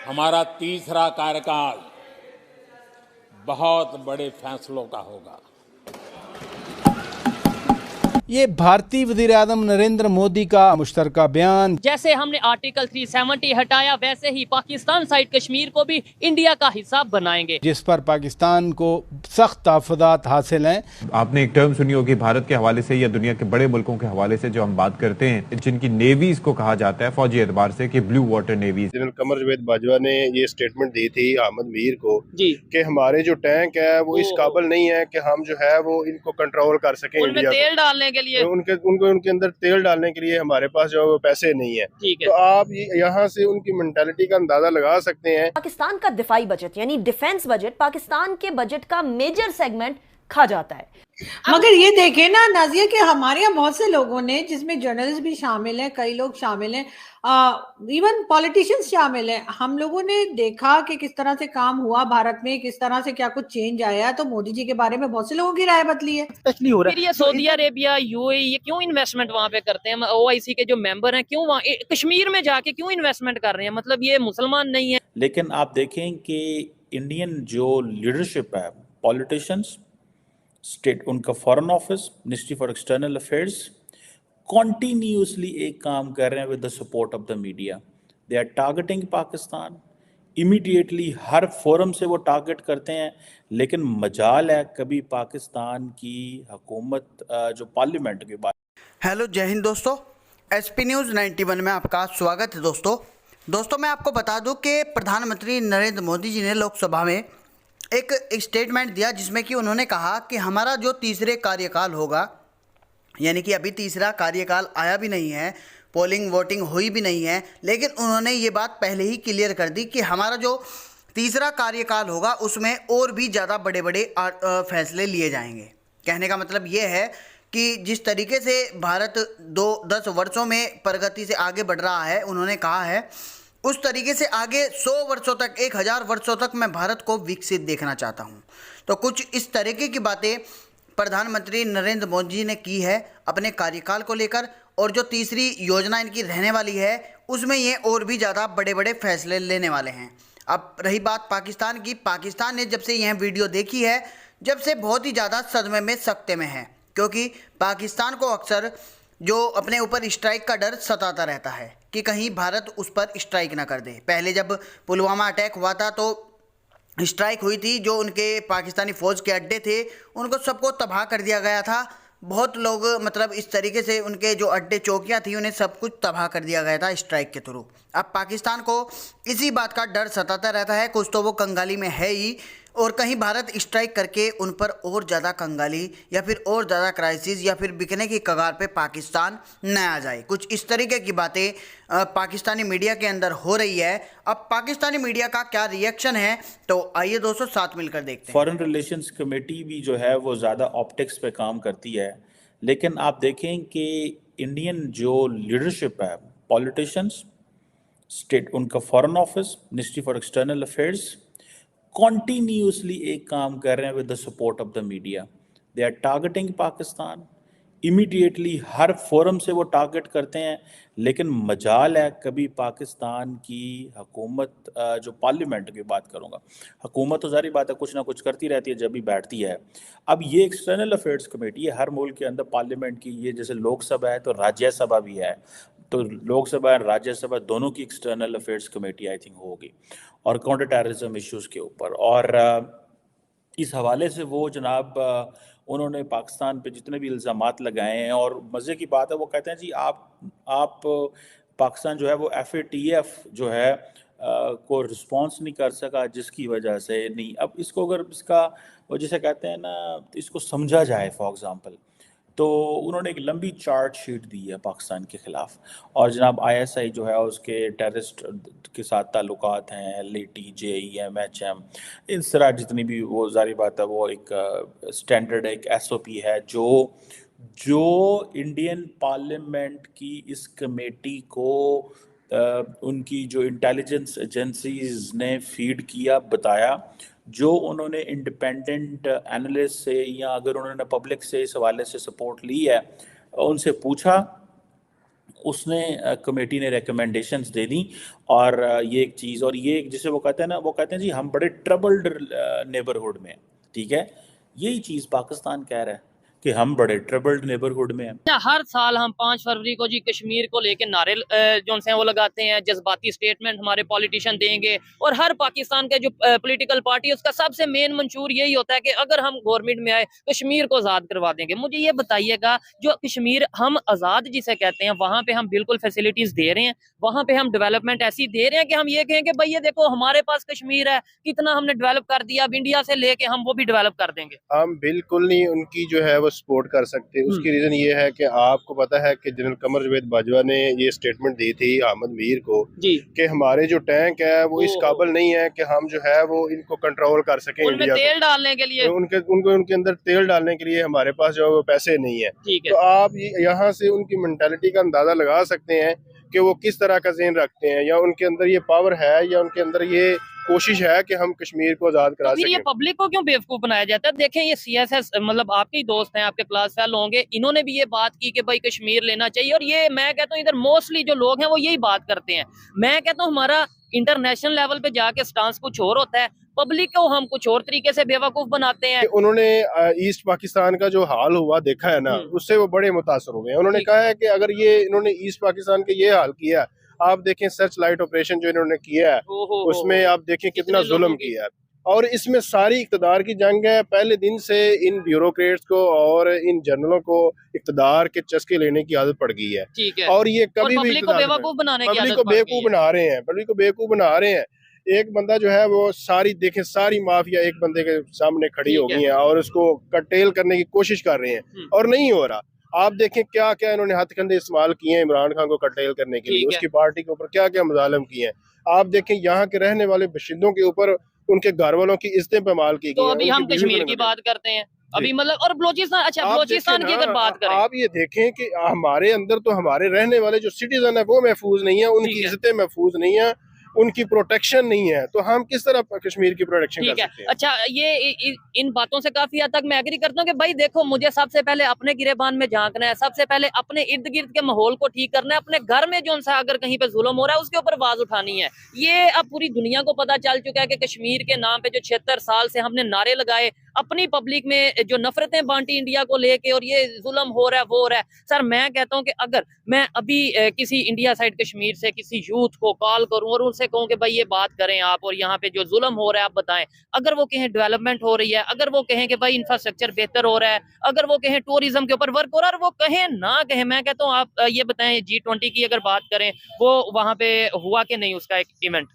हमारा तीसरा कार्यकाल बहुत बड़े फैसलों का होगा। ये भारतीय वज़ीर आज़म नरेंद्र मोदी का मुश्तरका बयान। जैसे हमने आर्टिकल 370 हटाया, वैसे ही पाकिस्तान साइड कश्मीर को भी इंडिया का हिस्सा बनाएंगे, जिस पर पाकिस्तान को सख्त तहफ़्फ़ुज़ात हासिल हैं। आपने एक टर्म सुनी होगी भारत के हवाले से या दुनिया के बड़े मुल्कों के हवाले से, जो हम बात करते हैं, जिनकी नेवीज को कहा जाता है फौजी एतबार से कि blue water navy's. General Qamar Javed Bajwa ने ये स्टेटमेंट दी थी अहमद मीर को जी, कि हमारे जो टैंक है वो इस काबिल नहीं है कि हम जो है वो इनको कंट्रोल कर सकें। उनमें इंडिया तेल डालने के लिए, उनके अंदर तेल डालने के लिए हमारे पास जो पैसे नहीं है। ठीक है। तो आप यहाँ से उनकी मेंटालिटी का अंदाजा लगा सकते हैं। पाकिस्तान का दिफाई बजट यानी डिफेंस बजट पाकिस्तान के बजट का मेजर सेगमेंट खा जाता है। मगर ये देखे ना नाजिया कि हमारे यहाँ बहुत से लोगों ने, जिसमें जर्नलिस्ट भी शामिल हैं, कई लोग शामिल हैं, इवन पॉलिटिशियंस शामिल हैं, हम लोगों ने देखा कि किस तरह से काम हुआ भारत में, किस तरह से क्या कुछ चेंज आया। तो मोदी जी के बारे में बहुत से लोगों की राय बदली है। स्पेशली हो रहा फिर ये सऊदी अरेबिया, यूएई, ये क्यों इन्वेस्टमेंट वहां पे करते हैं? ओआईसी के जो मेंबर हैं क्यों वहां कश्मीर में जाके क्यों इन्वेस्टमेंट कर रहे हैं? मतलब ये मुसलमान नहीं है। लेकिन आप देखें कि इंडियन जो लीडरशिप है, पॉलिटिशियंस, स्टेट, उनका foreign office, ministry for external affairs, continuously एक काम कर रहे हैं with the support of the media. They are targeting Pakistan immediately, हर फोरम से वो टारगेट करते हैं। लेकिन मजाल है कभी पाकिस्तान की हुकूमत जो पार्लियामेंट की बात। हेलो, जय हिंद दोस्तों, एसपी न्यूज़ 91 में आपका स्वागत है। दोस्तों मैं आपको बता दूं कि प्रधानमंत्री नरेंद्र मोदी जी ने लोकसभा में एक स्टेटमेंट दिया जिसमें कि उन्होंने कहा कि हमारा जो तीसरे कार्यकाल होगा, यानी कि अभी तीसरा कार्यकाल आया भी नहीं है, पोलिंग वोटिंग हुई भी नहीं है, लेकिन उन्होंने ये बात पहले ही क्लियर कर दी कि हमारा जो तीसरा कार्यकाल होगा उसमें और भी ज़्यादा बड़े बड़े फैसले लिए जाएंगे। कहने का मतलब ये है कि जिस तरीके से भारत 10 वर्षों में प्रगति से आगे बढ़ रहा है, उन्होंने कहा है उस तरीके से आगे 100 वर्षों तक, 1000 वर्षों तक मैं भारत को विकसित देखना चाहता हूं। तो कुछ इस तरीके की बातें प्रधानमंत्री नरेंद्र मोदी जी ने की है अपने कार्यकाल को लेकर, और जो तीसरी योजना इनकी रहने वाली है उसमें ये और भी ज़्यादा बड़े बड़े फैसले लेने वाले हैं। अब रही बात पाकिस्तान की, पाकिस्तान ने जब से यह वीडियो देखी है, जब से बहुत ही ज़्यादा सदमे में, सख्ते में है, क्योंकि पाकिस्तान को अक्सर जो अपने ऊपर स्ट्राइक का डर सताता रहता है कि कहीं भारत उस पर स्ट्राइक ना कर दे। पहले जब पुलवामा अटैक हुआ था तो स्ट्राइक हुई थी, जो उनके पाकिस्तानी फ़ौज के अड्डे थे उनको सबको तबाह कर दिया गया था। बहुत लोग, मतलब इस तरीके से उनके जो अड्डे चौकियां थी उन्हें सब कुछ तबाह कर दिया गया था स्ट्राइक के थ्रू। अब पाकिस्तान को इसी बात का डर सताता रहता है, कुछ तो वो कंगाली में है ही, और कहीं भारत स्ट्राइक करके उन पर और ज़्यादा कंगाली या फिर और ज़्यादा क्राइसिस या फिर बिकने की कगार पे पाकिस्तान न आ जाए। कुछ इस तरीके की बातें पाकिस्तानी मीडिया के अंदर हो रही है। अब पाकिस्तानी मीडिया का क्या रिएक्शन है, तो आइए दोस्तों साथ मिलकर देखते हैं। फॉरेन रिलेशंस कमेटी भी जो है वो ज़्यादा ऑप्टिक्स पे काम करती है, लेकिन आप देखें कि इंडियन जो लीडरशिप है, पॉलिटिशियंस, स्टेट, उनका foreign office, ministry for external affairs, continuously एक काम कर रहे हैं with the support of the media. They are targeting Pakistan immediately, हर फोरम से वो टारगेट करते हैं। लेकिन मजाल है कभी पाकिस्तान की हुकूमत जो पार्लियामेंट की बात करूँगा, हुकूमत तो सारी बात है कुछ ना कुछ करती रहती है जब भी बैठती है। अब ये एक्सटर्नल अफेयर्स कमेटी है हर मुल्क के अंदर, पार्लियामेंट की, ये जैसे लोकसभा है तो राज्यसभा भी है, तो लोकसभा और राज्यसभा दोनों की external affairs committee I think होगी, और काउंटर टेररिज्म इश्यूज़ के ऊपर। और इस हवाले से वो जनाब उन्होंने पाकिस्तान पे जितने भी इल्ज़ामात लगाए हैं, और मज़े की बात है वो कहते हैं जी आप पाकिस्तान जो है वो FATF जो है को रिस्पॉन्स नहीं कर सका, जिसकी वजह से नहीं। अब इसको अगर इसका वो जिसे कहते हैं ना, इसको समझा जाए फॉर एग्ज़ाम्पल, तो उन्होंने एक लंबी चार्ट शीट दी है पाकिस्तान के ख़िलाफ़, और जनाब ISI जो है उसके टेररिस्ट के साथ ताल्लुकात हैं, LAT, JEM, HM, इन तरह जितनी भी, वो जारी बात है वो एक स्टैंडर्ड एक SOP है जो इंडियन पार्लियामेंट की इस कमेटी को उनकी जो इंटेलिजेंस एजेंसीज ने फीड किया, बताया, जो उन्होंने इंडिपेंडेंट एनालिस्ट से या अगर उन्होंने पब्लिक से इस हवाले से सपोर्ट ली है, उनसे पूछा, उसने कमेटी ने रिकमेंडेशंस दे दी। और ये एक चीज़, और ये जिसे वो कहते हैं ना, वो कहते हैं जी हम बड़े ट्रबल्ड नेबरहुड में हैं, ठीक है। यही चीज़ पाकिस्तान कह रहा है कि हम बड़े ट्रबल्ड नेबरहुड में हैं। हर साल हम 5 फरवरी को जी कश्मीर को लेके नारे जो है वो लगाते हैं, जज्बाती स्टेटमेंट हमारे पॉलिटिशियन देंगे, और हर पाकिस्तान के जो पॉलिटिकल पार्टी उसका सबसे मेन मंशूर यही होता है कि अगर हम गवर्नमेंट में आए कश्मीर को आज़ाद करवा देंगे। मुझे ये बताइएगा, जो कश्मीर हम आज़ाद जिसे कहते हैं वहाँ पे हम बिल्कुल फैसिलिटीज दे रहे हैं, वहाँ पे हम डेवलपमेंट ऐसी दे रहे हैं कि हम ये कहें कि भाई ये देखो हमारे पास कश्मीर है, कितना हमने डेवलप कर दिया, अब इंडिया से लेके हम वो भी डेवलप कर देंगे। हम बिल्कुल नहीं उनकी जो है वो सपोर्ट कर सकते। उसकी रीजन ये है कि आपको पता है कि जनरल कमर जावेद बाजवा ने ये स्टेटमेंट दी थी अहमद मीर को जी कि हमारे जो टैंक है वो इस काबिल नहीं है कि हम जो है वो इनको कंट्रोल कर सकें। उनमें तेल डालने के लिए, उनके अंदर तेल डालने के लिए हमारे पास जो है वो पैसे नहीं है। ठीक है। तो आप यहाँ से उनकी मेंटालिटी का अंदाजा लगा सकते हैं कि वो किस तरह का ज़हन रखते हैं, या उनके अंदर ये पावर है, या उनके अंदर ये कोशिश है कि हम कश्मीर को आजाद करा तो फिर सकें। ये पब्लिक को क्यों बेवकूफ बनाया जाता है? देखें ये सीएसएस मतलब आपके ही दोस्त हैं, आपके क्लास फेलो होंगे, इन्होंने भी ये बात की कि भाई कश्मीर लेना चाहिए, और ये मैं कहता हूँ इधर मोस्टली जो लोग हैं वो यही बात करते हैं। मैं कहता हूँ हमारा इंटरनेशनल लेवल पे जाके स्टांस कुछ और होता है, पब्लिक को हम कुछ और तरीके से बेवकूफ बनाते हैं। उन्होंने ईस्ट पाकिस्तान का जो हाल हुआ देखा है ना, उससे वो बड़े मुतासर हुए हैं। उन्होंने कहा है कि अगर ये इन्होंने ईस्ट पाकिस्तान के ये हाल किया, आप देखें सर्च लाइट ऑपरेशन जो इन्होंने किया है उसमें आप देखें कितना जुल्म किया है, और इसमें सारी इक्तदार की जंग है। पहले दिन से इन ब्यूरोक्रेट्स को और इन जनरलों को इक्तदार के चस्के लेने की आदत पड़ गई है। ठीक है। और ये कभी भी पब्लिक को बेवकूफ बनाने की पब्लिक आदत को पड़ गई बेवकूफ है। बना रहे हैं, पब्लिक को बेवकूफ बना रहे हैं। एक बंदा जो है वो सारी देखें सारी माफिया एक बंदे के सामने खड़ी हो गई है और उसको कटेल करने की कोशिश कर रहे हैं, और नहीं हो रहा। आप देखें क्या क्या इन्होंने हथकंडे इस्तेमाल किए हैं इमरान खान को कटेल करने के लिए, उसकी पार्टी के ऊपर क्या क्या मजालम किए हैं। आप देखें यहाँ के रहने वाले बाशिंदों के ऊपर उनके घर वालों की इज्जतें पामाल की गई। तो अभी हम कश्मीर की बात करते हैं अभी, मतलब और बलूचिस्तान, अच्छा बलूचिस्तान की अगर बात करें, आप ये देखें कि हमारे अंदर तो हमारे रहने वाले जो सिटीजन है वो महफूज नहीं है, उनकी इज्जतें महफूज नहीं है, उनकी प्रोटेक्शन नहीं है, तो हम किस तरह कश्मीर की प्रोटेक्शन कर सकते हैं? अच्छा ये इन बातों से काफी हद तक मैं एग्री करता हूँ कि भाई देखो मुझे सबसे पहले अपने गिरेबान में झांकना है, सबसे पहले अपने इर्द गिर्द के माहौल को ठीक करना है, अपने घर में जो सा अगर कहीं पे जुल्म हो रहा है उसके ऊपर आवाज उठानी है। ये अब पूरी दुनिया को पता चल चुका है कि कश्मीर के नाम पे जो 76 साल से हमने नारे लगाए, अपनी पब्लिक में जो नफरतें बांटी इंडिया को लेके, और ये जुल्म हो रहा है वो हो रहा है। सर मैं कहता हूँ कि अगर मैं अभी किसी इंडिया साइड कश्मीर से किसी यूथ को कॉल करूं और उनसे कहूं कि भाई ये बात करें आप, और यहाँ पे जो जुल्म हो रहा है आप बताएं, अगर वो कहें डेवलपमेंट हो रही है, अगर वो कहें कि भाई इंफ्रास्ट्रक्चर बेहतर हो रहा है, अगर वो कहें टूरिज्म के ऊपर वर्क हो रहा है, और वो कहें ना कहें, मैं कहता हूँ आप ये बताएं G20 की अगर बात करें वो वहां पे हुआ कि नहीं उसका एक इवेंट?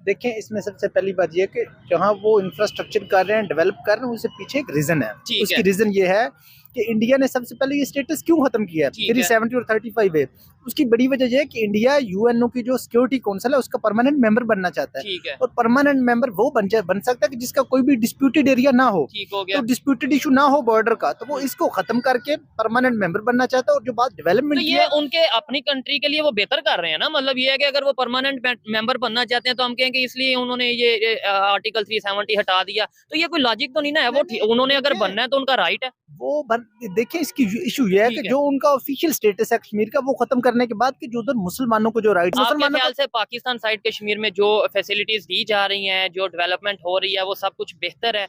देखें इसमें सबसे पहली बात यह कि जहाँ वो इंफ्रास्ट्रक्चर कर रहे हैं, डेवलप कर रहे हैं, उससे पीछे एक रीजन है। उसकी रीजन ये है कि इंडिया ने सबसे पहले ये स्टेटस क्यों खत्म किया है 370 और 35 है। उसकी बड़ी वजह यह है कि इंडिया यूएनओ की जो सिक्योरिटी काउंसिल है उसका परमानेंट मेंबर बनना चाहता है, और परमानेंट मेंबर वो बन सकता है कि जिसका कोई भी डिस्प्यूटेड एरिया ना हो, तो डिस्प्यूटेड इशू ना हो बॉर्डर का, तो वो इसको खत्म करके परमानेंट मेंबर बनना चाहता है। और जो बात डेवलपमेंट, तो ये उनके अपनी कंट्री के लिए वो बेहतर कर रहे हैं ना, मतलब ये है कि अगर वो परमानेंट मेंबर बनना चाहते हैं तो हम कहेंगे इसलिए उन्होंने ये आर्टिकल 370 हटा दिया, तो ये कोई लॉजिक तो नहीं ना है। वो उन्होंने अगर बनना है तो उनका राइट है। वो देखिए इसकी इशू ये है कि जो उनका ऑफिशियल स्टेटस है कश्मीर का वो खत्म करने के बाद कि जो उधर मुसलमानों को जो राइट, मुसलमानों ख्याल से पाकिस्तान साइड कश्मीर में जो फैसिलिटीज दी जा रही हैं, जो डेवलपमेंट हो रही है, वो सब कुछ बेहतर है?